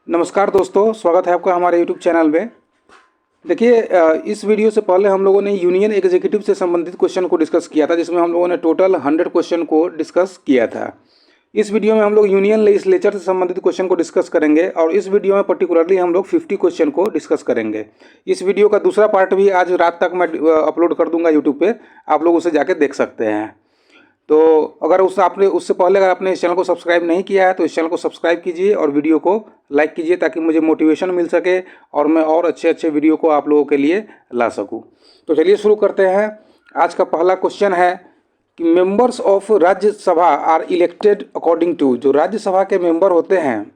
नमस्कार दोस्तों, स्वागत है आपका हमारे YouTube चैनल में। देखिए, इस वीडियो से पहले हम लोगों ने यूनियन एग्जीक्यूटिव से संबंधित क्वेश्चन को डिस्कस किया था, जिसमें हम लोगों ने टोटल 100 क्वेश्चन को डिस्कस किया था। इस वीडियो में हम लोग यूनियन लेजिस्लेचर से संबंधित क्वेश्चन को डिस्कस करेंगे और इस वीडियो में पर्टिकुलरली हम लोग 50 क्वेश्चन को डिस्कस करेंगे। इस वीडियो का दूसरा पार्ट भी आज रात तक मैं अपलोड कर दूंगा यूट्यूब पे, आप लोग उसे जाके देख सकते हैं। तो अगर उससे पहले अगर आपने इस चैनल को सब्सक्राइब नहीं किया है तो इस चैनल को सब्सक्राइब कीजिए और वीडियो को लाइक कीजिए, ताकि मुझे मोटिवेशन मिल सके और मैं और अच्छे वीडियो को आप लोगों के लिए ला सकूं। तो चलिए शुरू करते हैं। आज का पहला क्वेश्चन है कि members of Rajya Sabha are elected according to, जो राज्यसभा के मेंबर होते हैं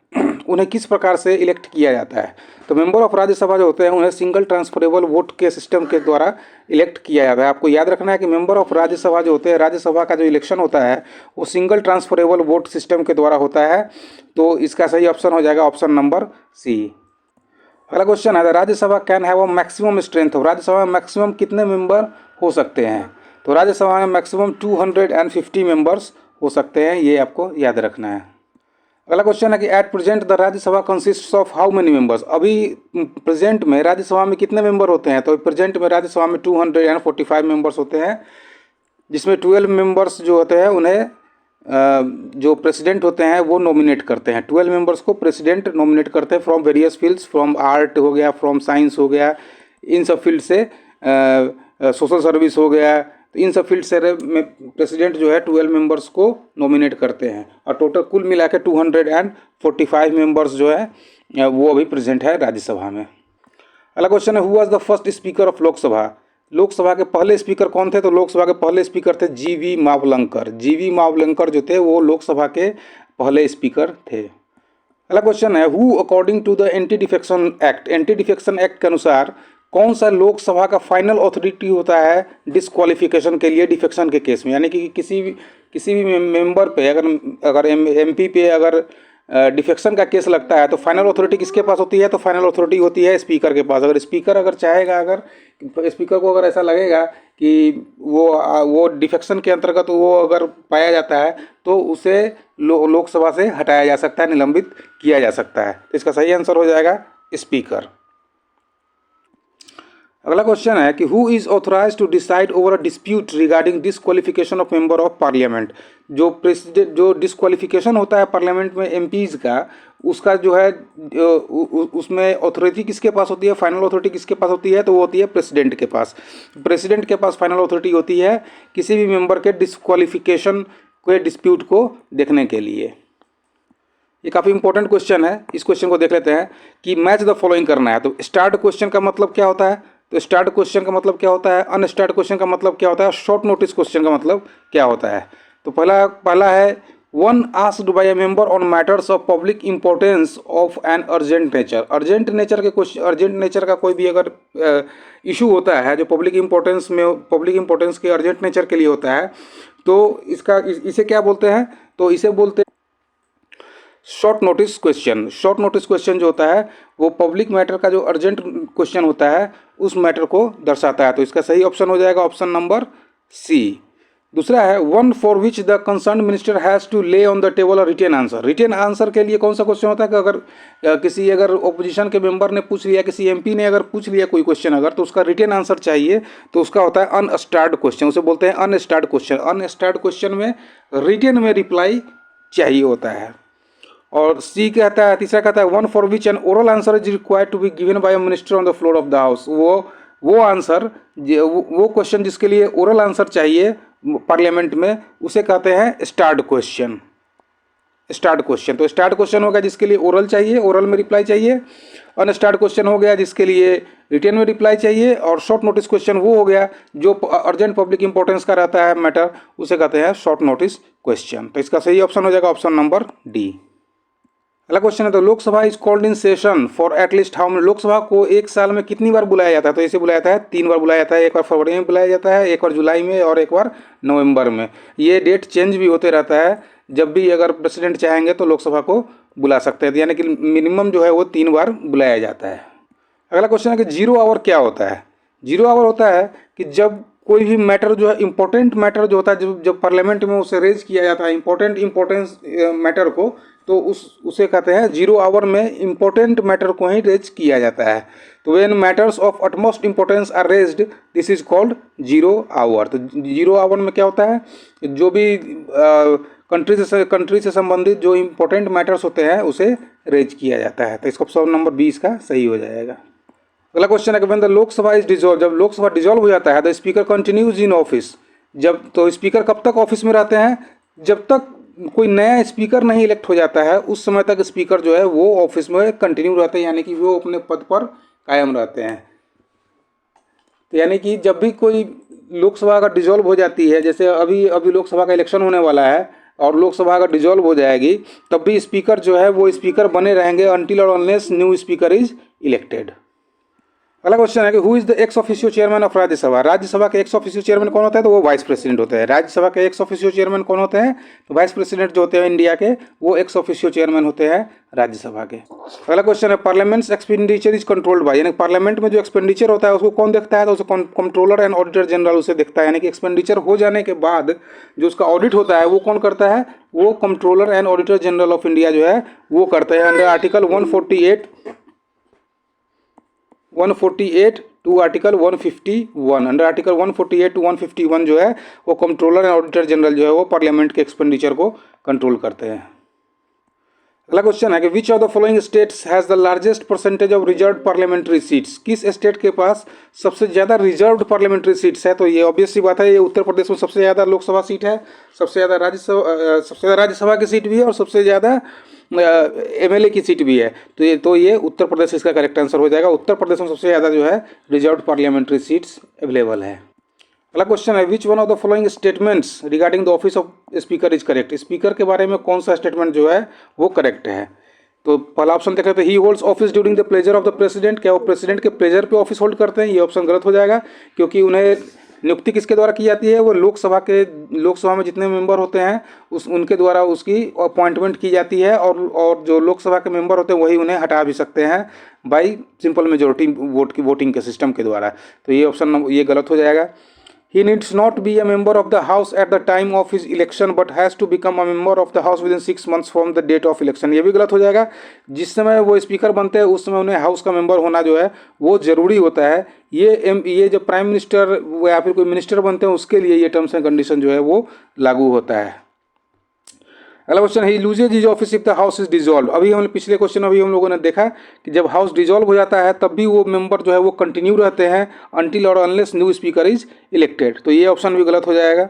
उन्हें किस प्रकार से इलेक्ट किया जाता है। तो मेंबर ऑफ राज्यसभा जो होते हैं उन्हें सिंगल ट्रांसफरेबल वोट के सिस्टम के द्वारा इलेक्ट किया जाता है। आपको याद रखना है कि मेंबर ऑफ राज्यसभा जो होते हैं, राज्यसभा का जो इलेक्शन होता है वो सिंगल ट्रांसफरेबल वोट सिस्टम के द्वारा होता है। तो इसका सही ऑप्शन हो जाएगा ऑप्शन नंबर सी। अगला क्वेश्चन है, Rajya Sabha can have a maximum strength of, Rajya Sabha में मैक्सिमम कितने मेंबर हो सकते हैं। तो राज्यसभा में मैक्सिमम 250 मेंबर्स हो सकते हैं, ये आपको याद रखना है। अगला क्वेश्चन है कि at present the Rajya Sabha consists of how many members, अभी प्रेजेंट में राज्यसभा में कितने मेंबर होते हैं। तो प्रेजेंट में राज्यसभा में 245 मेंबर्स होते हैं, जिसमें 12 मेंबर्स जो होते हैं उन्हें जो प्रेसिडेंट होते हैं वो नॉमिनेट करते हैं। 12 मेंबर्स को प्रेसिडेंट नॉमिनेट करते हैं from various fields, from art हो गया, फ्रॉम साइंस हो गया, इन सब फील्ड से, सोशल सर्विस हो गया, तो इन सब फील्ड से प्रेसिडेंट जो है 12 मेंबर्स को नॉमिनेट करते हैं। और टोटल कुल मिला के 245 मेंबर्स जो है वो अभी प्रेजेंट है राज्यसभा में। अगला क्वेश्चन है, who was the first speaker of Lok Sabha, Lok Sabha के पहले स्पीकर कौन थे। तो लोकसभा के पहले स्पीकर थे जीवी मावलंकर। जीवी मावलंकर जो थे वो लोकसभा के पहले स्पीकर थे। अगला क्वेश्चन है, who according to the anti defection act, anti defection act के अनुसार कौन सा लोकसभा का फाइनल अथॉरिटी होता है डिस्क्वालिफिकेशन के लिए डिफेक्शन के केस में। यानी कि किसी भी मेंबर पे अगर एमपी पे अगर डिफेक्शन का केस लगता है तो फाइनल अथॉरिटी किसके पास होती है। तो फाइनल अथॉरिटी होती है स्पीकर के पास। अगर स्पीकर अगर चाहेगा, अगर स्पीकर को अगर ऐसा लगेगा कि वो डिफेक्शन के अंतर्गत वो अगर पाया जाता है तो उसे लोकसभा से हटाया जा सकता है, निलंबित किया जा सकता है। तो इसका सही आंसर हो जाएगा स्पीकर। अगला क्वेश्चन है कि who is authorise to decide over a dispute regarding disqualification of member of parliament, जो डिस्क्वालिफिकेशन होता है पार्लियामेंट में एमपीज का, उसका जो है उसमें अथॉरिटी किसके पास होती है, फाइनल अथॉरिटी किसके पास होती है। तो वो होती है प्रेसिडेंट के पास। प्रेसिडेंट के पास फाइनल अथॉरिटी होती है किसी भी मेंबर के डिस्क्वालिफिकेशन के डिस्प्यूट को देखने के लिए। ये काफ़ी इंपॉर्टेंट क्वेश्चन है, इस क्वेश्चन को देख लेते हैं कि मैच द फॉलोइंग करना है। तो स्टार्ट क्वेश्चन का मतलब क्या होता है। तो स्टार्ट क्वेश्चन का मतलब क्या होता है, अनस्टार्ट क्वेश्चन का मतलब क्या होता है, शॉर्ट नोटिस क्वेश्चन का मतलब क्या होता है। तो पहला है one asked by a member on matters of public importance of an urgent nature. Urgent nature का कोई भी अगर इशू होता है जो पब्लिक इंपॉर्टेंस के अर्जेंट नेचर के लिए होता है, तो इसे क्या बोलते हैं। तो इसे बोलते हैं short notice question. Short notice question जो होता है वो पब्लिक मैटर का जो अर्जेंट क्वेश्चन होता है उस मैटर को दर्शाता है। तो इसका सही ऑप्शन हो जाएगा ऑप्शन नंबर सी। दूसरा है one for which the concern minister has to lay on the table a written answer. Written answer के लिए कौन सा क्वेश्चन होता है कि अगर ओपोजिशन के मेंबर ने पूछ लिया, किसी एमपी ने अगर पूछ लिया कोई क्वेश्चन अगर, तो उसका रिटेन आंसर चाहिए, तो उसका होता है अनस्टार्ड क्वेश्चन, उसे बोलते हैं अनस्टार्ड क्वेश्चन। अनस्टार्ड क्वेश्चन में रिटेन में रिप्लाई चाहिए होता है। और सी कहता है, तीसरा कहता है one for which an oral answer is required to be given by a minister on the floor of the house. वो आंसर, वो क्वेश्चन जिसके लिए ओरल आंसर चाहिए पार्लियामेंट में, उसे कहते हैं स्टार्ड क्वेश्चन। स्टार्ड क्वेश्चन, तो स्टार्ड क्वेश्चन हो गया जिसके लिए ओरल चाहिए, ओरल में रिप्लाई चाहिए। अनस्टार्ड क्वेश्चन हो गया जिसके लिए रिटेन में रिप्लाई चाहिए। और शॉर्ट नोटिस क्वेश्चन वो हो गया जो अर्जेंट पब्लिक इंपॉर्टेंस का रहता है मैटर, उसे कहते हैं शॉर्ट नोटिस क्वेश्चन। तो इसका सही ऑप्शन हो जाएगा ऑप्शन नंबर डी। अगला क्वेश्चन है, तो Lok Sabha is called in session for at least how many, Lok Sabha को एक साल में कितनी बार बुलाया जाता है। तो इसे बुलाया जाता है 3 बार बुलाया जाता है। एक बार फरवरी में बुलाया जाता है, एक बार जुलाई में और एक बार नवंबर में। ये डेट चेंज भी होते रहता है, जब भी अगर प्रेसिडेंट चाहेंगे तो लोकसभा को बुला सकते हैं। यानी कि मिनिमम जो है वो 3 बार बुलाया जाता है। अगला क्वेश्चन है कि जीरो आवर क्या होता है। जीरो आवर होता है कि जब कोई भी मैटर जो है, इंपॉर्टेंट मैटर जो होता है, जब पार्लियामेंट में उसे रेज किया जाता है, इंपॉर्टेंस मैटर को तो उसे कहते हैं 0 आवर में इम्पोर्टेंट मैटर को ही रेज किया जाता है। तो when matters of utmost importance are raised this is called 0 hour. तो 0 आवर में क्या होता है, जो भी कंट्री से संबंधित जो इम्पोर्टेंट मैटर्स होते हैं उसे रेज किया जाता है। तो इसका ऑप्शन नंबर 20 का सही हो जाएगा। अगला क्वेश्चन है कि when the Lok Sabha is dissolve, जब लोकसभा डिसॉल्व हो जाता है the speaker continues in office, जब तो स्पीकर कब तक ऑफिस में रहते हैं, जब तक कोई नया स्पीकर नहीं इलेक्ट हो जाता है उस समय तक स्पीकर जो है वो ऑफिस में कंटिन्यू रहते हैं, यानी कि वो अपने पद पर कायम रहते हैं। तो यानी कि जब भी कोई लोकसभा अगर डिसॉल्व हो जाती है, जैसे अभी लोकसभा का इलेक्शन होने वाला है और लोकसभा अगर डिसॉल्व हो जाएगी, तब भी स्पीकर जो है वो स्पीकर बने रहेंगे अनटिल और unless new speaker is elected. अगला क्वेश्चन है कि who is the ex officio chairman of Rajya Sabha, Rajya Sabha के एक्स ऑफिशियो चेयरमैन कौन होता है, तो वो वाइस प्रेसिडेंट होते हैं। राज्यसभा के एक्स ऑफिशियो चेयरमैन कौन होते हैं, तो वाइस प्रेसिडेंट जो होते हैं इंडिया के वो एक्स ऑफिशियो चेयरमैन होते हैं राज्यसभा के। अगला क्वेश्चन है parliaments expenditure is controlled by, यानी पार्लियामेंट में जो एक्सपेंडिचर होता है उसको कौन देखता है, तो उसे कंट्रोलर एंड ऑडिटर जनरल उसे देखता है। यानी कि एक्सपेंडिचर हो जाने के बाद जो उसका ऑडिट होता है वो कौन करता है, वो controller and auditor general of India जो है वो करते हैं। Under article 148 to article 151, under article 148 to 151 जो है वो कंट्रोलर एंड ऑडिटर जनरल जो है वो पार्लियामेंट के एक्सपेंडिचर को कंट्रोल करते हैं। अगला क्वेश्चन है कि विच of the following states has the largest percentage of reserved parliamentary seats, किस स्टेट के पास सबसे ज़्यादा रिजर्व्ड पार्लियामेंट्री सीट्स है, तो ये ऑब्वियस सी बात है, ये उत्तर प्रदेश में सबसे ज़्यादा लोकसभा सीट है, सबसे ज़्यादा राज्यसभा की सीट भी है और सबसे ज़्यादा एमएलए की सीट भी है। तो ये उत्तर प्रदेश इसका करेक्ट आंसर हो जाएगा। उत्तर प्रदेश में सबसे ज़्यादा जो है रिजर्व्ड पार्लियामेंट्री सीट्स अवेलेबल है। अगला क्वेश्चन है which one of the following statements regarding the office of speaker is correct, speaker के बारे में कौन सा स्टेटमेंट जो है वो करेक्ट है। तो पहला ऑप्शन देखें तो ही holds office during the pleasure of the president, क्या वो प्रेसिडेंट के प्लेजर पे ऑफिस होल्ड करते हैं, ये ऑप्शन गलत हो जाएगा क्योंकि उन्हें नियुक्ति किसके द्वारा की जाती है, वो लोकसभा में जितने मेंबर होते हैं उनके द्वारा उसकी अपॉइंटमेंट की जाती है और जो लोकसभा के मेंबर होते हैं वही उन्हें हटा भी सकते हैं बाई सिंपल मेजोरिटी वोटिंग के सिस्टम के द्वारा। तो ये ऑप्शन ये गलत हो जाएगा। He needs not be a member of the house at the time of his election but has to become a member of the house within 6 months from the date of election, ये भी गलत हो जाएगा। जिस समय वो speaker बनते हैं उस समय उन्हें हाउस का मेंबर होना जो है वो ज़रूरी होता है। ये जब प्राइम मिनिस्टर या फिर कोई मिनिस्टर बनते हैं उसके लिए ये टर्म्स एंड कंडीशन जो है वो लागू होता है। अगला क्वेश्चन है loses is office if the house is dissolve, अभी हम लोगों ने देखा कि जब हाउस डिजॉल्व हो जाता है तब भी वो मेंबर जो है वो कंटिन्यू रहते हैं अनटिल और unless new speaker is elected, तो ये ऑप्शन भी गलत हो जाएगा।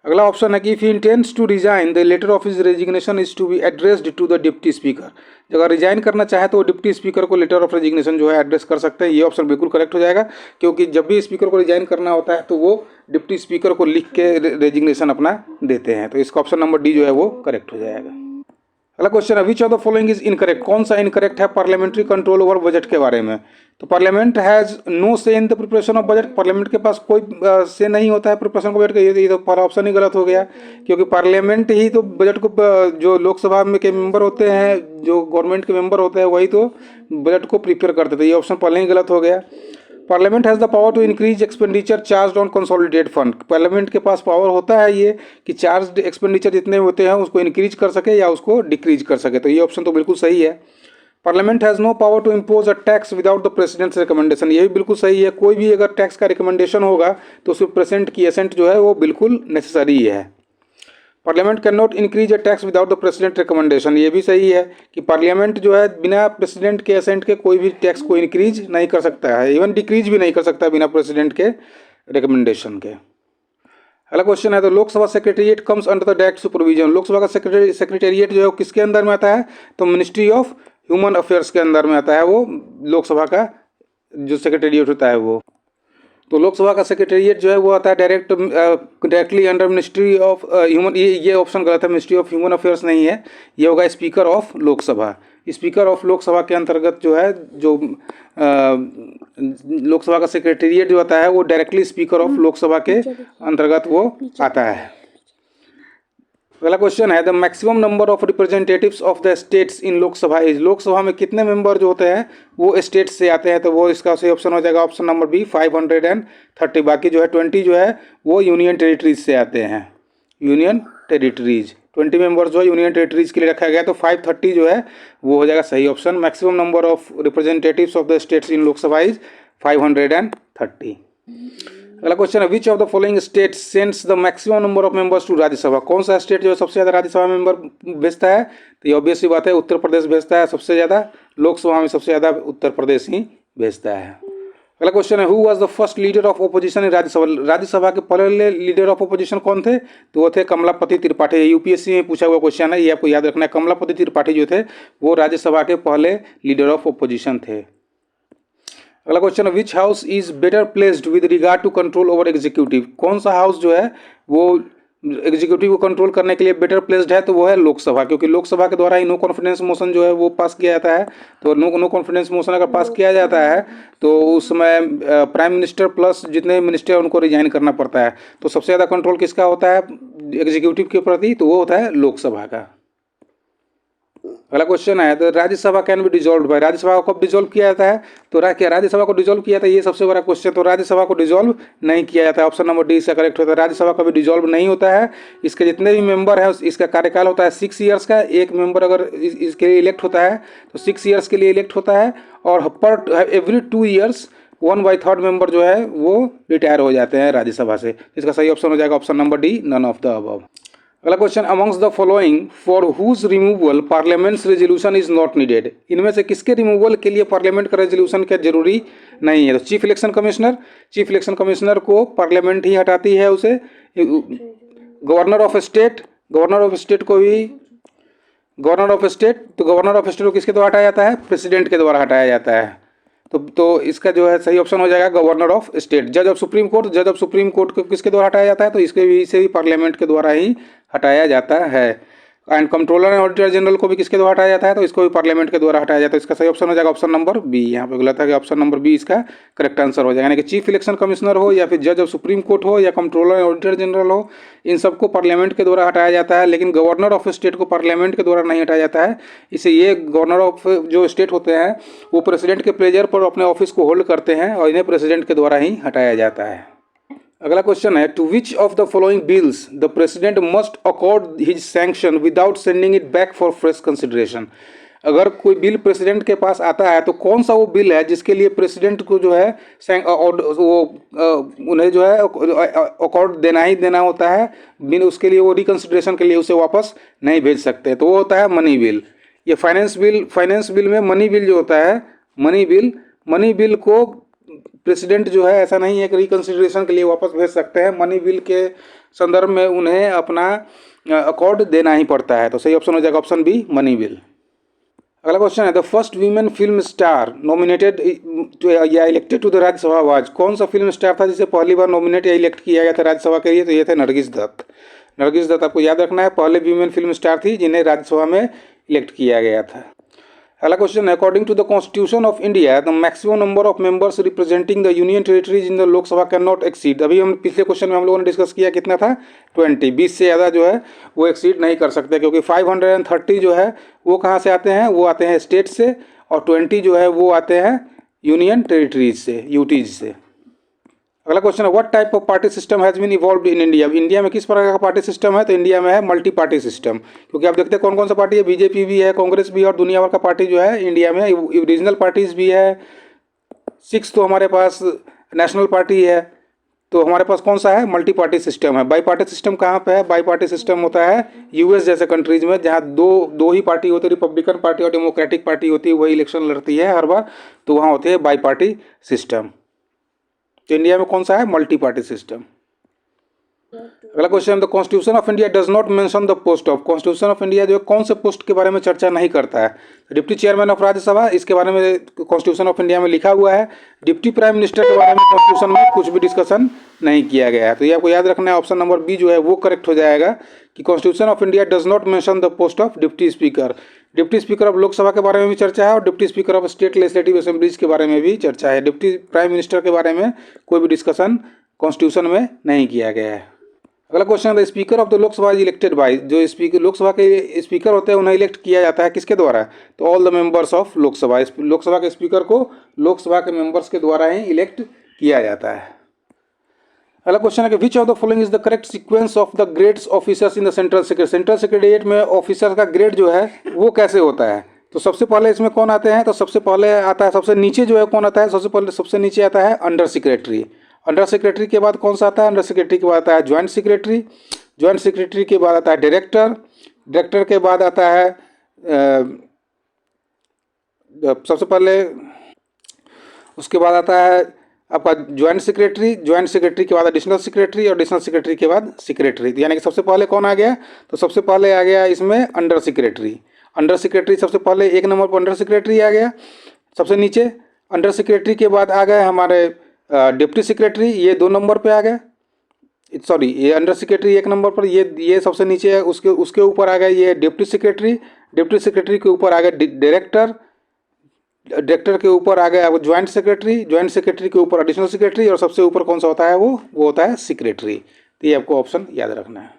अगला ऑप्शन है कि if he intends to resign the letter of his resignation is to be addressed to the deputy speaker, अगर रिजाइन करना चाहे तो वो डिप्टी स्पीकर को लेटर ऑफ रेजिग्नेशन जो है एड्रेस कर सकते हैं, ये ऑप्शन बिल्कुल करेक्ट हो जाएगा क्योंकि जब भी स्पीकर को रिजाइन करना होता है तो वो डिप्टी स्पीकर को लिख के रेजिग्नेशन अपना देते हैं। तो इसका ऑप्शन नंबर डी जो है वो करेक्ट हो जाएगा। अगला क्वेश्चन है which of the following is incorrect, कौन सा इनकरेक्ट है पार्लियामेंट्री कंट्रोल ओवर बजट के बारे में, तो पार्लियामेंट हैज़ नो से in the preparation of budget, parliament के पास कोई से नहीं होता है प्रिपरेशन ऑफ बजट का, ये तो पहला ऑप्शन ही गलत हो गया क्योंकि पार्लियामेंट ही तो बजट को जो लोकसभा में के मेंबर होते हैं जो गवर्नमेंट के मेंबर होते हैं वही तो बजट को प्रिपेयर करते थे, ये ऑप्शन पहले ही गलत हो गया। Parliament has the power to increase expenditure charge on consolidated fund, parliament के पास पावर होता है ये कि चार्ज एक्सपेंडिचर जितने होते हैं उसको इंक्रीज कर सके या उसको डिक्रीज कर सके, तो ये ऑप्शन तो बिल्कुल सही है। Parliament has no power to impose a tax without the president's recommendation, ये भी बिल्कुल सही है, कोई भी अगर टैक्स का रिकमेंडेशन होगा तो उसमें प्रेसिडेंट की एसेंट जो है वो बिल्कुल नेसेसरी है। Parliament can not increase a tax without the president recommendation, ये भी सही है कि पार्लियामेंट जो है बिना प्रेसिडेंट के एसेंट के कोई भी टैक्स को इंक्रीज नहीं कर सकता है, इवन डिक्रीज भी नहीं कर सकता बिना प्रेसिडेंट के रिकमेंडेशन के। अगला क्वेश्चन है तो Lok Sabha secretariat comes under the direct supervision, Lok Sabha का सेक्रेटेरिएट जो है वो किसके अंदर में आता है, तो मिनिस्ट्री ऑफ ह्यूमन अफेयर्स के अंदर में आता है वो लोकसभा का जो सेक्रेटेरिएट होता है वो। तो लोकसभा का सेक्रेटेरिएट जो है वो आता है directly under ministry of human, ये ऑप्शन गलत है, मिनिस्ट्री ऑफ ह्यूमन अफेयर्स नहीं है, ये होगा speaker of Lok Sabha. Speaker of Lok Sabha के अंतर्गत जो है जो लोकसभा का सेक्रेटेरिएट जो आता है वो डायरेक्टली स्पीकर ऑफ लोकसभा के अंतर्गत वो आता है। अगला क्वेश्चन है the maximum number of representatives of the states in Lok Sabha is, Lok Sabha में कितने मेंबर जो होते हैं वो स्टेट से आते हैं, तो वो इसका सही ऑप्शन हो जाएगा ऑप्शन नंबर बी 530, बाकी जो है 20 जो है वो यूनियन टेरिटरीज से आते हैं, यूनियन टेरिटरीज 20 मेंबर्स जो है यूनियन टेरिटरीज के लिए रखा गया है, तो 530 जो है वो हो जाएगा सही option. Maximum number of representatives of the states in Lok Sabha is 530। अगला क्वेश्चन है, which of the following state sends the maximum number of members to Rajya Sabha? कौन सा स्टेट जो है सबसे ज़्यादा राज्यसभा मेंबर भेजता है? तो ये ऑब्वियस सी बात है, उत्तर प्रदेश भेजता है सबसे ज़्यादा। लोकसभा में सबसे ज़्यादा उत्तर प्रदेश ही भेजता है। अगला क्वेश्चन है, who was the first leader of opposition in Rajya Sabha? Rajya Sabha के पहले लीडर ऑफ ओपोजिशन कौन थे? तो वो थे कमलापति त्रिपाठी। यूपीएससी में पूछा हुआ क्वेश्चन है, ये आपको याद रखना है। कमलापति त्रिपाठी जो थे वो राज्यसभा के पहले लीडर ऑफ ओपोजिशन थे। अगला क्वेश्चन है, which house is better placed with regard to control over executive? कौन सा हाउस जो है वो एग्जीक्यूटिव को कंट्रोल करने के लिए बेटर प्लेस्ड है? तो वो है लोकसभा, क्योंकि लोकसभा के द्वारा ही नो कॉन्फिडेंस मोशन जो है वो पास किया जाता है। तो नो कॉन्फिडेंस मोशन अगर पास किया जाता है तो उस समय प्राइम मिनिस्टर प्लस जितने मिनिस्टर हैं उनको रिजाइन करना पड़ता है। तो सबसे ज़्यादा कंट्रोल किसका होता है एग्जीक्यूटिव के प्रति? तो वो होता है लोकसभा का। अगला क्वेश्चन है, तो Rajya Sabha can be dissolve by? Rajya Sabha को कब डिजोल्व किया जाता है? तो क्या राज्यसभा को डिजोल्व किया था? ये सबसे बड़ा क्वेश्चन। तो राज्यसभा को डिजोल्व नहीं किया जाता है, ऑप्शन नंबर डी इसका करेक्ट होता है। राज्यसभा कभी डिजोल्व नहीं होता है। इसके जितने भी मेंबर हैं इसका कार्यकाल होता है 6 ईयर्स का। एक मेंबर अगर इसके लिए इलेक्ट होता है तो 6 ईयर्स के लिए इलेक्ट होता है, और पर एवरी 2 ईयर्स 1/3 मेंबर जो है वो रिटायर हो जाते हैं राज्यसभा से। इसका सही ऑप्शन हो जाएगा option number D, none of the above. अगला question, among the following for whom removal parliament's resolution is not needed? इनमें से किसके रिमूवल के लिए पार्लियामेंट का रेजोल्यूशन क्या जरूरी नहीं है? तो चीफ इलेक्शन कमिश्नर को पार्लियामेंट ही हटाती है उसे। गवर्नर ऑफ स्टेट को किसके द्वारा हटाया जाता है? प्रेसिडेंट के द्वारा हटाया जाता है। तो इसका जो है सही ऑप्शन हो जाएगा गवर्नर ऑफ स्टेट। जज ऑफ सुप्रीम कोर्ट को किसके द्वारा हटाया जाता है? तो इसके भी से भी पार्लियामेंट के द्वारा ही हटाया जाता है। And controller and auditor general को भी किसके द्वारा हटाया जाता है? तो इसको भी पार्लियामेंट के द्वारा हटाया जाता है। इसका सही ऑप्शन हो जाएगा ऑप्शन नंबर बी। यहाँ पे गलत है कि ऑप्शन नंबर बी इसका करेक्ट आंसर हो जाएगा। यानी कि चीफ इलेक्शन कमिश्नर हो या फिर जज ऑफ सुप्रीम कोर्ट हो या कंट्रोलर एंड ऑडिटर जनरल हो, इन सबको पार्लियामेंट के द्वारा हटाया जाता है, लेकिन गवर्नर ऑफ स्टेट को पार्लियामेंट के द्वारा नहीं हटाया जाता है। इसे ये गवर्नर ऑफ जो स्टेट होते हैं वो प्रेसिडेंट के प्लेजर पर अपने ऑफिस को होल्ड करते हैं और इन्हें प्रेसिडेंट के द्वारा ही हटाया जाता है। अगला क्वेश्चन है, to which of the following bills the president must accord his sanction without sending it back for fresh consideration? अगर कोई बिल प्रेसिडेंट के पास आता है तो कौन सा वो बिल है जिसके लिए प्रेसिडेंट को जो है उन्हें जो है अकॉर्ड देना ही देना होता है, बिन उसके लिए वो रिकंसिडरेशन के लिए उसे वापस नहीं भेज सकते? तो वो होता है मनी बिल। ये फाइनेंस बिल में मनी बिल जो होता है, मनी बिल को प्रेसिडेंट जो है ऐसा नहीं है कि रिकंसिडरेशन के लिए वापस भेज सकते हैं। मनी बिल के संदर्भ में उन्हें अपना अकॉर्ड देना ही पड़ता है। तो सही ऑप्शन हो जाएगा ऑप्शन बी, मनी बिल। अगला क्वेश्चन है, the first women film star nominated या elected to the Rajya Sabha was? कौन सा फिल्म स्टार था जिसे पहली बार नॉमिनेट या इलेक्ट किया गया था राज्यसभा के लिए? तो ये थे नरगिस दत्त। आपको याद रखना है, पहले वीमेन फिल्म स्टार थी जिन्हें राज्यसभा में इलेक्ट किया गया था। अगला question, according to the constitution of India the maximum number of members representing the union territories in the Lok Sabha can not exceed? अभी हम पिछले क्वेश्चन में हम लोगों ने डिस्कस किया, कितना था? 20। 20 से ज़्यादा जो है वो एक्सीड नहीं कर सकते, क्योंकि 530 जो है वो कहाँ से आते हैं? वो आते हैं स्टेट से, और 20 जो है वो आते हैं यूनियन टेरिटरीज से, यूटीज से। अगला क्वेश्चन है, what type of party system has been evolved in India? India में किस प्रकार का पार्टी सिस्टम है? तो इंडिया में है मल्टी पार्टी सिस्टम, क्योंकि आप देखते हैं कौन कौन सा पार्टी है, बीजेपी भी है, कांग्रेस भी है, और दुनिया भर का पार्टी जो है इंडिया में, रीजनल पार्टीज़ भी है। 6 तो हमारे पास नेशनल पार्टी है। तो हमारे पास कौन सा है? मल्टी पार्टी सिस्टम है। बाई पार्टी सिस्टम कहाँ पे है? बाई पार्टी सिस्टम होता है यूएस जैसे कंट्रीज में, जहाँ दो ही पार्टी होती है, रिपब्लिकन पार्टी और डेमोक्रेटिक पार्टी होती है, वही इलेक्शन लड़ती है हर बार, तो वहाँ होती है बाई पार्टी सिस्टम। तो इंडिया में कौन सा है? Multi party system. अगला question, the constitution of India does not mention the post of? Constitution of India जो है कौन से पोस्ट के बारे में चर्चा नहीं करता है? डिप्टी चेयरमैन ऑफ राज्यसभा, इसके बारे में कॉन्स्टिट्यूशन ऑफ इंडिया में लिखा हुआ है। डिप्टी प्राइम मिनिस्टर के बारे में कॉन्स्टिट्यूशन में कुछ भी डिस्कशन नहीं किया गया है। तो ये आपको याद रखना है, ऑप्शन नंबर बी जो है वो करेक्ट हो जाएगा कि constitution of India does not mention the post of deputy speaker. Deputy speaker of Lok Sabha के बारे में भी चर्चा है, और deputy speaker of state legislative assemblies के बारे में भी चर्चा है। डिप्टी प्राइम मिनिस्टर के बारे में कोई भी डिस्कशन कॉन्स्टिट्यूशन में नहीं किया गया है। अगला क्वेश्चन है, the speaker of the Lok Sabha is elected by? जो स्पीकर लोकसभा के स्पीकर होते हैं उन्हें इलेक्ट किया जाता है किसके द्वारा? तो all the members of Lok Sabha. Lok Sabha के स्पीकर को लोकसभा के मेंबर्स के द्वारा ही इलेक्ट किया जाता है। अगला क्वेश्चन है कि विच of the following is the correct sequence of the grades officers in the central secretariat. Central secretariat में ऑफिसर का ग्रेड जो है वो कैसे होता है। तो सबसे पहले इसमें कौन आते हैं, तो सबसे पहले आता है, सबसे नीचे जो है कौन आता है, सबसे नीचे आता है अंडर सेक्रेटरी। अंडर सेक्रेटरी के बाद कौन सा आता है, अंडर सेक्रेटरी के बाद आता है ज्वाइंट सेक्रेटरी। ज्वाइंट सेक्रेटरी के बाद आता है डायरेक्टर। डायरेक्टर के बाद आता है सबसे पहले उसके बाद आता है आपका ज्वाइंट सेक्रेटरी। ज्वाइंट सेक्रेटरी के बाद एडिशनल सेक्रेटरी और एडिशनल सेक्रेटरी के बाद सेक्रेटरी। यानी कि सबसे पहले कौन आ गया, तो सबसे पहले आ गया इसमें अंडर सेक्रेटरी। अंडर सेक्रेटरी सबसे पहले 1 नंबर पर अंडर सेक्रेटरी आ गया। सबसे नीचे अंडर सेक्रेटरी के बाद आ गए हमारे डिप्टी सेक्रेटरी, ये 2 नंबर पे आ गए। सॉरी, ये अंडर सेक्रेटरी 1 नंबर पर, ये सबसे नीचे है। उसके ऊपर आ गए ये डिप्टी सेक्रेटरी। डिप्टी सेक्रेटरी के ऊपर आ गए डायरेक्टर। डायरेक्टर के ऊपर आ गया वो ज्वाइंट सेक्रेटरी। ज्वाइंट सेक्रेटरी के ऊपर एडिशनल सेक्रेटरी और सबसे ऊपर कौन सा होता है, वो होता है सेक्रेटरी। तो ये आपको ऑप्शन याद रखना है।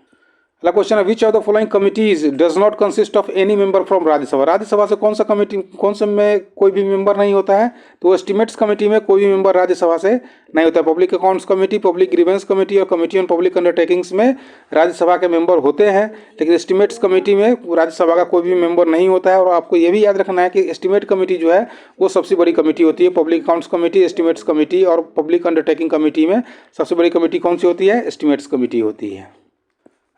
अगला क्वेश्चन है which of the following committees does not consist of any member from Rajya Sabha. Rajya Sabha से कौन सा कमेटी, कौन से में कोई भी मेंबर नहीं होता है, तो एस्टिमेट्स कमेटी में कोई भी मेंबर राज्यसभा से नहीं होता है। Public accounts committee, public grievance committee और कमेटी ऑन पब्लिक अंडरटेकिंग्स में राज्यसभा के मेंबर होते हैं, लेकिन एस्टिमेट्स कमेटी में राज्यसभा का कोई भी मेंबर नहीं होता है। और आपको ये भी याद रखना है कि एस्टिमेट कमेटी जो है वो सबसे बड़ी कमेटी होती है। Public accounts committee, estimates committee और पब्लिक अंडरटेकिंग कमेटी में सबसे बड़ी कमेटी कौन सी होती है, एस्टिमेट्स कमेटी होती है।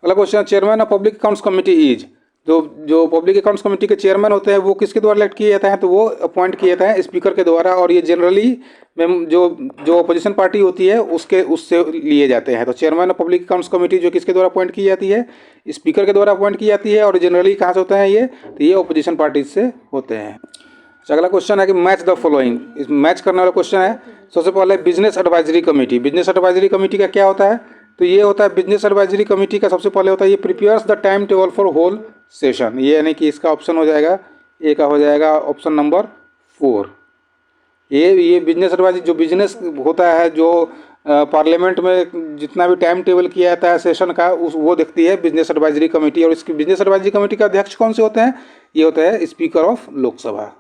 अगला question, chairman of public accounts committee is, जो पब्लिक अकाउंट्स कमेटी के चेयरमैन होते हैं वो किसके द्वारा इलेक्ट किए जाते हैं, तो वो अपॉइंट किए जाते हैं स्पीकर के द्वारा। और ये जनरली जो अपोजिशन पार्टी होती है उससे लिए जाते हैं। तो chairman of public accounts committee जो किसके द्वारा अपॉइंट की जाती है, स्पीकर के द्वारा अपॉइंट की जाती है। और जनरली कहाँ से होते हैं ये, तो ये अपोजिशन पार्टी से होते हैं। अगला क्वेश्चन है कि मैच द फॉलोइंग। इस मैच करने वाला क्वेश्चन है। सबसे पहले business advisory committee. Business advisory committee का क्या होता है, तो ये होता है बिजनेस एडवाइजरी कमेटी का सबसे पहले होता है ये prepares the time table for whole session. ये यानी कि इसका ऑप्शन हो जाएगा, ए का हो जाएगा ऑप्शन नंबर 4। ये बिजनेस एडवाइजरी जो बिजनेस होता है, जो पार्लियामेंट में जितना भी टाइम टेबल किया जाता है सेशन का, वो देखती है बिजनेस एडवाइजरी कमेटी। और इसकी बिजनेस एडवाइजरी कमेटी का अध्यक्ष कौन से होते हैं, ये होता है स्पीकर ऑफ लोकसभा।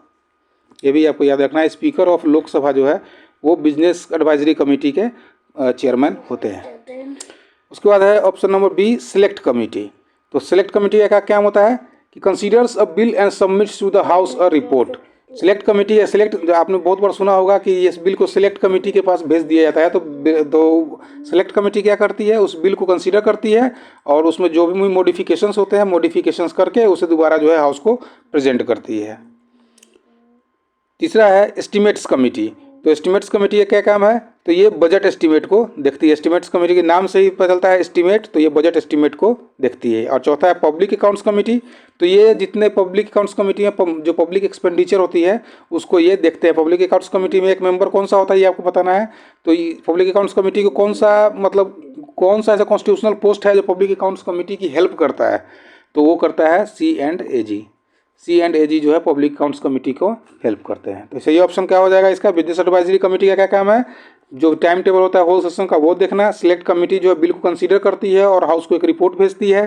ये भी आपको याद रखना है, स्पीकर ऑफ लोकसभा जो है वो बिजनेस एडवाइजरी कमेटी के चेयरमैन होते हैं। उसके बाद है option number B, select committee. तो सिलेक्ट कमेटी का क्या होता है कि considers a bill and submits to the house a report. Select committee है, सिलेक्ट आपने बहुत बार सुना होगा कि इस बिल को सिलेक्ट कमेटी के पास भेज दिया जाता है। तो सिलेक्ट कमेटी क्या करती है, उस बिल को कंसीडर करती है और उसमें जो भी मॉडिफिकेशंस होते हैं मॉडिफिकेशंस करके उसे दोबारा जो है हाउस को प्रेजेंट करती है। तीसरा है एस्टिमेट्स कमेटी। तो एस्टिमेट्स कमेटी का क्या काम है, तो ये बजट एस्टिमेट को देखती है। एस्टिमेट्स कमेटी के नाम से ही पता चलता है एस्टिमेट, तो ये बजट एस्टिमेट को देखती है। और चौथा है पब्लिक अकाउंट्स कमेटी। तो ये जितने पब्लिक अकाउंट्स कमेटी में जो पब्लिक एक्सपेंडिचर होती है उसको ये देखते हैं। पब्लिक अकाउंट्स कमेटी में एक मेंबर कौन सा होता है ये आपको बताना है। तो पब्लिक अकाउंट्स कमेटी को कौन सा ऐसा कॉन्स्टिट्यूशनल पोस्ट है जो पब्लिक अकाउंट्स कमेटी की हेल्प करता है, तो वो करता है C&AG। C&AG जो है पब्लिक अकाउंट्स कमेटी को हेल्प करते हैं। तो सही ऑप्शन क्या हो जाएगा इसका, बिजनेस एडवाइजरी कमेटी का क्या काम है, जो टाइम टेबल होता है होल सेशन का वो देखना। सिलेक्ट कमेटी जो है बिल को कंसीडर करती है और हाउस को एक रिपोर्ट भेजती है।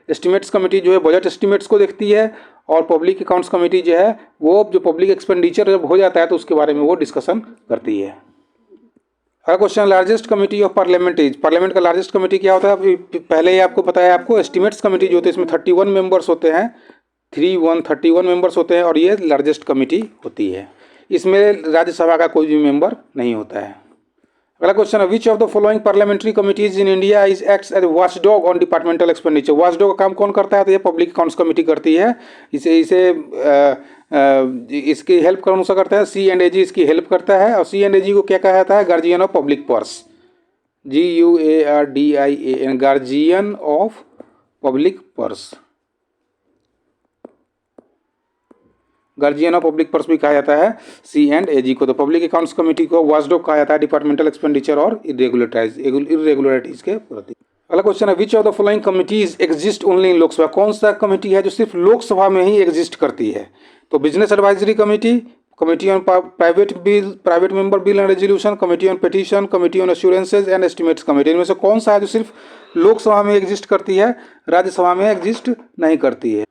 एस्टिमेट्स कमेटी जो है बजट एस्टिमेट्स को देखती है। और पब्लिक अकाउंट्स कमेटी जो है वो जो पब्लिक एक्सपेंडिचर जब हो जाता है तो उसके बारे में वो डिस्कशन करती है। अगला question, largest committee of parliament is. Parliament का लार्जेस्ट कमेटी क्या होता है, पहले ही आपको बताया आपको। एस्टिमेट्स कमेटी जो होती है इसमें 31 मेंबर्स होते हैं, 31 मेंबर्स होते हैं और ये लार्जेस्ट कमेटी होती है। इसमें राज्यसभा का कोई भी मेंबर नहीं होता है। अगला क्वेश्चन है which of the following parliamentary committees in India is acts as watchdog on departmental expenditure. Watchdog का काम कौन करता है, तो ये पब्लिक अकाउंट्स कमेटी करती है। इसकी हेल्प कौन सा करता है, C&AG इसकी हेल्प करता है। और C&AG को क्या कहा जाता है, guardian of public purse, GUARDIAN, guardian of public purse. Guardian of public purse भी कहा जाता है C&AG को। तो पब्लिक अकाउंट्स कमेटी को वॉचडॉग कहा जाता है डिपार्टमेंटल एक्सपेंडिचर और इरेगुलरिटीज के प्रति। अगला क्वेश्चन है which of the following committees exist only in Lok Sabha. कौन सा कमेटी है जो सिर्फ लोकसभा में ही एग्जिस्ट करती है, तो business advisory committee, committee on private member bill and resolution, committee on petition, committee on assurances and estimates committee. इनमें से कौन सा है जो सिर्फ लोकसभा में एग्जिस्ट करती है, राज्यसभा में एग्जिस्ट नहीं करती है।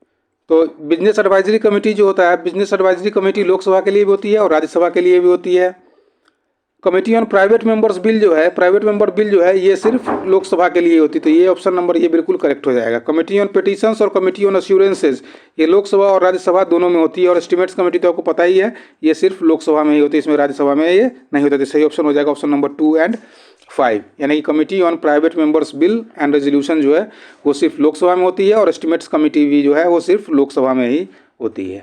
तो बिजनेस एडवाइजरी कमेटी जो होता है, बिजनेस एडवाइजरी कमेटी लोकसभा के लिए भी होती है और राज्यसभा के लिए भी होती है। Committee on private members bill जो है, प्राइवेट मेंबर बिल जो है ये सिर्फ लोकसभा के लिए होती है, तो ये ऑप्शन नंबर ये बिल्कुल करेक्ट हो जाएगा। कमेटी ऑन पिटीशंस और कमेटी ऑन अश्योरेंसेज ये लोकसभा और राज्यसभा दोनों में होती है, और एस्टिमेट्स कमेटी तो आपको पता ही है ये सिर्फ लोकसभा में ही होती है, इसमें राज्यसभा में ये नहीं होता। तो सही ऑप्शन हो जाएगा ऑप्शन नंबर 2 एंड 5, यानी कि committee on private members bill and resolution जो है वो सिर्फ लोकसभा में होती है, और एस्टिमेट्स कमेटी भी जो है वो सिर्फ लोकसभा में ही होती है।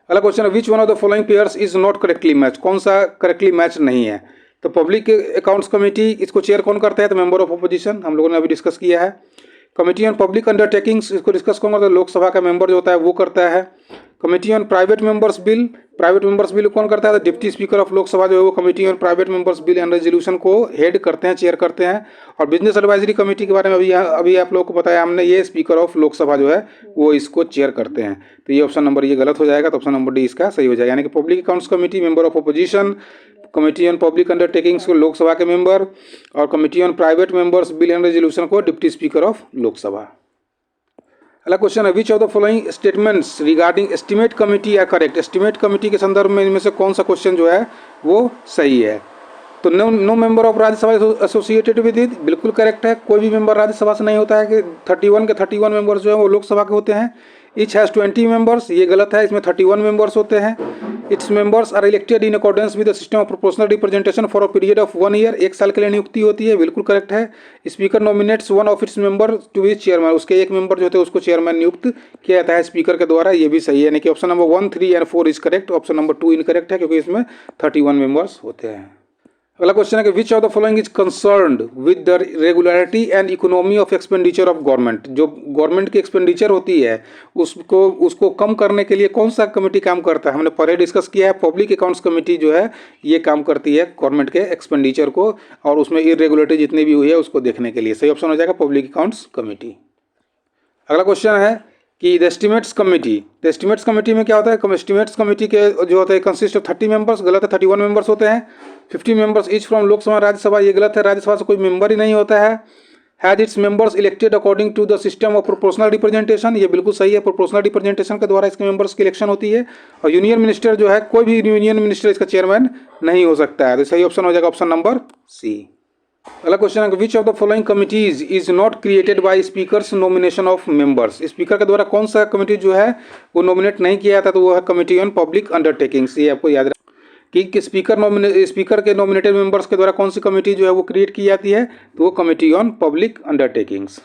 अगला क्वेश्चन है, which one of the following pairs is not correctly match, कौन सा करेक्टली मैच नहीं है। तो पब्लिक अकाउंट्स कमेटी, इसको चेयर कौन करता है, तो मेंबर ऑफ अपोजिशन, हम लोगों ने अभी डिस्कस किया है। कमेटी ऑन पब्लिक अंडरटेकिंग्स, इसको डिस्कस कौन करता है, लोकसभा का मेंबर जो होता है वो करता है। Committee on private members bill, private members bill कौन करता है, तो डिप्टी स्पीकर ऑफ लोकसभा जो है वो committee on private members bill and resolution को हेड करते हैं, चेयर करते हैं। और बिजनेस एडवाइजरी कमेटी के बारे में अभी आप लोगों को बताया हमने, ये स्पीकर ऑफ लोकसभा जो है वो इसको चेयर करते हैं। तो ये ऑप्शन नंबर ये गलत हो जाएगा, तो ऑप्शन नंबर डी इसका सही हो जाएगा, यानी कि public accounts committee member of opposition, committee on public undertakings को लोकसभा के मेंबर, और committee on private members bill and resolution को डिप्टी स्पीकर ऑफ लोकसभा। अगला क्वेश्चन है, which of the following statements regarding estimate committee are correct, estimate committee के संदर्भ में इनमें से कौन सा क्वेश्चन जो है वो सही है। तो no member of Rajya Sabha associated with it, बिल्कुल करेक्ट है, कोई भी मेंबर राज्यसभा से नहीं होता है, कि 31 के 31 मेंबर्स जो है वो लोकसभा के होते हैं। इच हैज़ 20 मेंबर्स, ये गलत है, इसमें 31 मेंबर्स होते हैं। Its members are elected in accordance with the system of proportional representation for a period of 1 year, 1 साल के लिए नियुक्ति होती है, बिल्कुल करेक्ट है। Speaker nominates one of its member to be chairman, उसके एक मेंबर जो होते हैं उसको चेयरमैन नियुक्त किया जाता है स्पीकर के द्वारा, ये भी सही है, यानी कि option number 1, 3 and 4 is correct, option number 2 incorrect है क्योंकि इसमें 31 मेंबर्स होते हैं। अगला क्वेश्चन है कि विच of the following is concerned with the regularity and economy of expenditure of government, जो गवर्नमेंट की एक्सपेंडिचर होती है उसको कम करने के लिए कौन सा कमेटी काम करता है, हमने पहले डिस्कस किया है। पब्लिक अकाउंट्स कमेटी जो है ये काम करती है गवर्नमेंट के एक्सपेंडिचर को, और उसमें इरेगुलरिटी जितनी भी हुई है उसको देखने के लिए, सही ऑप्शन हो जाएगा पब्लिक अकाउंट्स कमेटी। अगला क्वेश्चन है कि the estimates committee, the estimates committee में क्या होता है, एस्टिमेट्स कमेटी के जो होता है कंसिस्ट ऑफ 30 मेंबर्स, गलत है, 31 मेंबर्स होते हैं। 50 members each from Lok Sabha Rajya Sabha, ये गलत है, राज्यसभा से कोई मेंबर ही नहीं होता है। Has its members elected according to the system of proportional representation, ये बिल्कुल सही है, प्रोपोर्शनल रिप्रेजेंटेशन के द्वारा इसके मेंबर्स की इलेक्शन होती है। और यूनियन मिनिस्टर जो है, कोई भी यूनियन मिनिस्टर इसका चेयरमैन नहीं हो सकता है, तो सही ऑप्शन हो जाएगा ऑप्शन नंबर सी। अगला क्वेश्चन है, which of the following committees is not created by speakers nomination of members, speaker के द्वारा कौन सा कमेटी जो है वो नॉमिनेट नहीं किया जाता, तो वो है कमेटी ऑन पब्लिक अंडरटेकिंग्स। ये आपको याद रखना कि स्पीकर के नॉमिनेटेड मेंबर्स के द्वारा कौन सी कमेटी जो है वो क्रिएट की जाती है, तो वो कमेटी ऑन पब्लिक अंडरटेकिंग्स।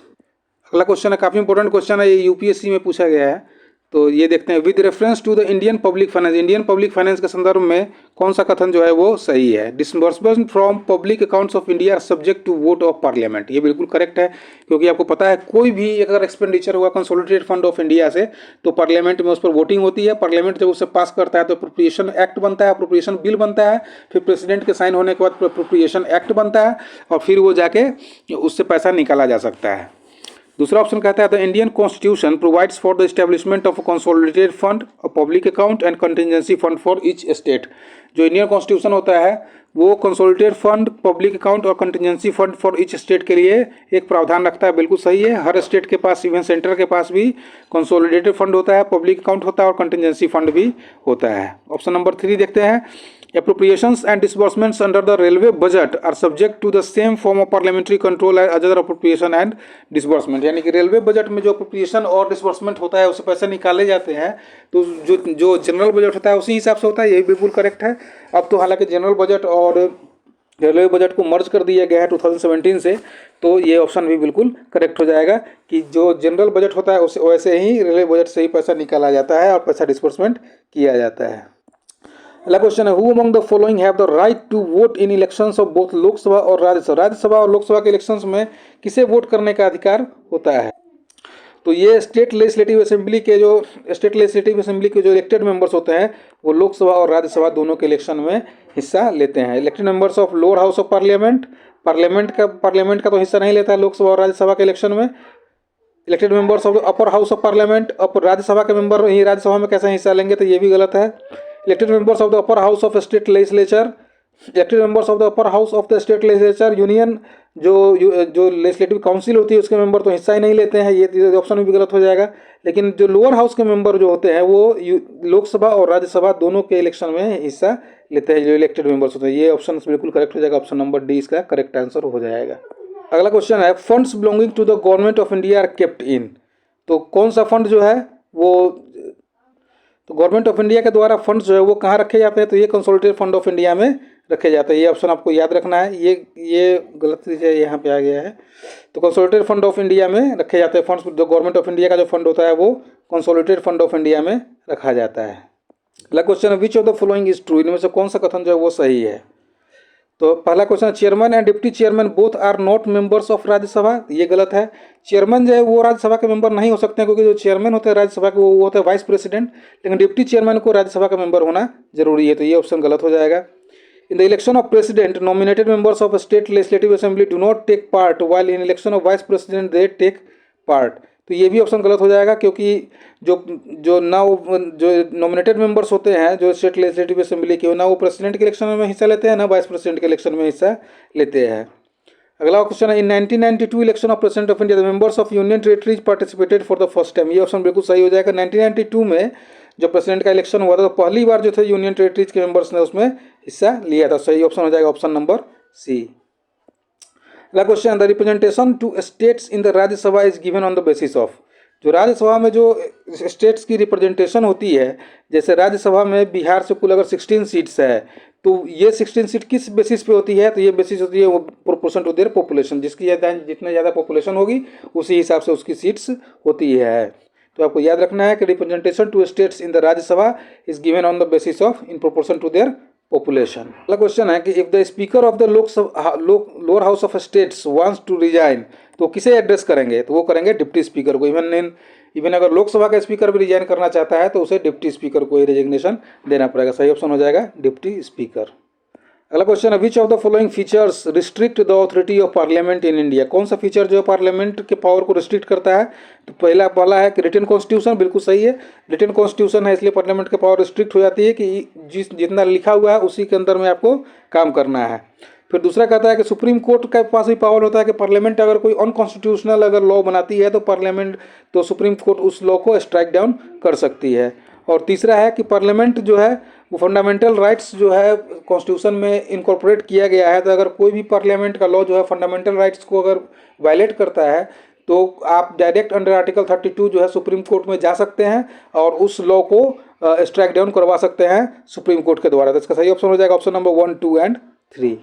अगला क्वेश्चन है, काफ़ी इंपॉर्टेंट क्वेश्चन है, ये यूपीएससी में पूछा गया है, तो ये देखते हैं। With reference to the Indian public finance, Indian public finance के संदर्भ में कौन सा कथन जो है वो सही है। Disbursement from public accounts of India subject to vote of parliament, ये बिल्कुल करेक्ट है, क्योंकि आपको पता है कोई भी अगर एक्सपेंडिचर हुआ कंसोलिडेटेड फंड ऑफ इंडिया से तो पार्लियामेंट में उस पर वोटिंग होती है। पार्लियामेंट जब उसे पास करता है तो अप्रोप्रिएशन एक्ट बनता है, अप्रोप्रिएशन बिल बनता है, फिर प्रेसिडेंट के साइन होने के बाद अप्रोप्रिएशन एक्ट बनता है, और फिर वो जाके उससे पैसा निकाला जा सकता है। दूसरा ऑप्शन कहता है the Indian constitution provides for the establishment of a consolidated fund, a public account and contingency fund for each state. जो इंडियन कॉन्स्टिट्यूशन होता है वो कंसोलिडेटेड फंड, पब्लिक अकाउंट और contingency fund for each state के लिए एक प्रावधान रखता है, बिल्कुल सही है। हर स्टेट के पास, इवन सेंटर के पास भी कंसोलिडेटेड फंड होता है, पब्लिक अकाउंट होता है और कंटिजेंसी फंड भी होता है। ऑप्शन नंबर 3 देखते हैं। Appropriations and disbursements under the railway budget are subject to the same form of parliamentary control as other appropriation and disbursement, यानी कि रेलवे बजट में जो अप्रोप्रिएशन और डिसबर्समेंट होता है उससे पैसे निकाले जाते हैं, तो जो जनरल बजट होता है उसी हिसाब से होता है, ये बिल्कुल करेक्ट है। अब तो हालांकि जनरल बजट और रेलवे बजट को मर्ज कर दिया गया है 2017 से, तो ये ऑप्शन भी बिल्कुल करेक्ट हो जाएगा कि जो जनरल बजट होता है उसे वैसे ही रेलवे बजट से ही पैसा निकाला जाता है और पैसा डिसबर्समेंट किया जाता है। अगला क्वेश्चन है, who among the following have the right to vote in elections of both Lok Sabha और राज्यसभा, राज्यसभा और लोकसभा के इलेक्शंस में किसे वोट करने का अधिकार होता है। तो ये स्टेट लेजिस्लेटिव असेंबली के जो इलेक्टेड मेंबर्स होते हैं वो लोकसभा और राज्यसभा दोनों के इलेक्शन में हिस्सा लेते हैं। Elected members of lower house of parliament, parliament का तो हिस्सा नहीं लेता है लोकसभा और राज्यसभा के इलेक्शन में। Elected members of upper house of parliament, अब राज्यसभा के मेंबर ही राज्यसभा में कैसे हिस्सा लेंगे, तो ये भी गलत है। Elected members of the upper house of state legislature, elected members of the upper house of the state legislature, union जो लेजिस्लेटिव काउंसिल होती है उसके मेंबर तो हिस्सा ही नहीं लेते हैं, ये ऑप्शन भी गलत हो जाएगा। लेकिन जो लोअर हाउस के मेंबर जो होते हैं वो लोकसभा और राज्यसभा दोनों के इलेक्शन में हिस्सा लेते हैं, जो इलेक्टेड मेंबर्स होते हैं। ये ऑप्शन बिल्कुल करेक्ट हो जाएगा, ऑप्शन नंबर डी इसका करेक्ट आंसर हो जाएगा। अगला क्वेश्चन है, funds belonging to the government of India are kept in. तो कौन सा फंड जो है वो, तो गवर्नमेंट ऑफ इंडिया के द्वारा फंड्स जो है वो कहाँ रखे जाते हैं, तो ये कंसोलिडेटेड फंड ऑफ इंडिया में रखे जाते हैं। ये ऑप्शन आपको याद रखना है, ये गलत चीज़ है, यहाँ पे आ गया है। तो कंसोलिडेटेड फंड ऑफ इंडिया में रखे जाते हैं फंड्स, जो गवर्नमेंट ऑफ इंडिया का जो फंड होता है वो कंसोलिडेटेड फंड ऑफ इंडिया में रखा जाता है। अगला क्वेश्चन है, which of the following is true, इनमें से कौन सा कथन जो है वो सही है। तो पहला question, chairman and deputy chairman both are not members of Rajya Sabha, ये गलत है। चेयरमैन जो है वो राज्यसभा के मेंबर नहीं हो सकते हैं, क्योंकि जो चेयरमैन होते हैं राज्यसभा के वो होते हैं वाइस प्रेसिडेंट, लेकिन डिप्टी चेयरमैन को राज्यसभा का मेंबर होना जरूरी है, तो ये ऑप्शन गलत हो जाएगा। In the election of president nominated members of state legislative assembly do not take part, while in election of vice president they take part, तो ये भी ऑप्शन गलत हो जाएगा, क्योंकि जो जो नॉमिनेटेड मेंबर्स होते हैं जो स्टेट लेजिस्लेटिव असेंबली के, ना वो प्रेसिडेंट के इलेक्शन में हिस्सा लेते हैं, ना वाइस प्रेसिडेंट के इलेक्शन में हिस्सा लेते हैं। अगला क्वेश्चन है, इन 1992 election of president of India the members of union territories participated for the first time, ये ऑप्शन बिल्कुल सही हो जाएगा। 1992 में जब प्रेसिडेंट का इलेक्शन हुआ था तो पहली बार जो थे यूनियन टेरिटरीज के मेंबर्स ने उसमें हिस्सा लिया था, सही ऑप्शन हो जाएगा ऑप्शन नंबर सी। अगला question, the representation to states in the Rajya Sabha is given on the basis of, जो राज्यसभा में जो स्टेट्स की रिप्रेजेंटेशन होती है, जैसे राज्यसभा में बिहार से कुल अगर 16 सीट्स है, तो ये 16 सीट किस बेसिस पे होती है, तो ये बेसिस होती है वो प्रोपोर्शन टू देयर पॉपुलेशन, जिसकी जितने ज़्यादा पॉपुलेशन होगी उसी हिसाब से उसकी सीट्स होती है। तो आपको याद रखना है कि representation to states in the Rajya Sabha is given on the basis of in proportion to their population. अगला क्वेश्चन है कि if the speaker of the lower house of states wants to resign, तो किसे एड्रेस करेंगे, तो वो करेंगे डिप्टी स्पीकर को। इवन अगर लोकसभा का स्पीकर भी रिजाइन करना चाहता है तो उसे डिप्टी स्पीकर को ही रेजिग्नेशन देना पड़ेगा, सही ऑप्शन हो जाएगा डिप्टी स्पीकर। अगला क्वेश्चन है, which of the following features restrict the authority of parliament in India, कौन सा फीचर जो है पार्लियामेंट के पावर को रिस्ट्रिक्ट करता है, तो पहला है कि रिटन कॉन्स्टिट्यूशन, बिल्कुल सही है, रिटन कॉन्स्टिट्यूशन है इसलिए पार्लियामेंट के पावर रिस्ट्रिक्ट हो जाती है कि जितना लिखा हुआ है उसी के अंदर में आपको काम करना है। फिर दूसरा कहता है कि सुप्रीम कोर्ट के पास भी पावर होता है कि पार्लियामेंट अगर कोई अनकॉन्स्टिट्यूशनल अगर लॉ बनाती है तो सुप्रीम कोर्ट उस लॉ को स्ट्राइक डाउन कर सकती है। और तीसरा है कि पार्लियामेंट जो है वो फंडामेंटल राइट्स जो है कॉन्स्टिट्यूशन में इनकॉर्पोरेट किया गया है, तो अगर कोई भी पार्लियामेंट का लॉ जो है फंडामेंटल राइट्स को अगर वायलेट करता है तो आप डायरेक्ट अंडर आर्टिकल 32 जो है सुप्रीम कोर्ट में जा सकते हैं और उस लॉ को स्ट्राइक डाउन करवा सकते हैं सुप्रीम कोर्ट के द्वारा। तो इसका सही ऑप्शन हो जाएगा ऑप्शन नंबर 1, 2 एंड 3।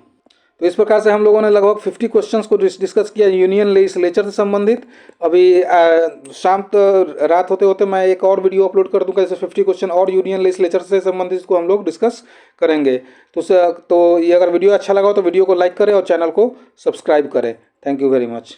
तो इस प्रकार से हम लोगों ने लगभग 50 क्वेश्चंस को डिस्कस किया यूनियन लेजिस्लेचर से संबंधित। अभी शाम रात होते होते मैं एक और वीडियो अपलोड कर दूंगा, जैसे 50 क्वेश्चन और यूनियन लेजिस्लेचर से संबंधित को हम लोग डिस्कस करेंगे। तो ये अगर वीडियो अच्छा लगा हो तो वीडियो को लाइक करें और चैनल को सब्सक्राइब करें। Thank you very much.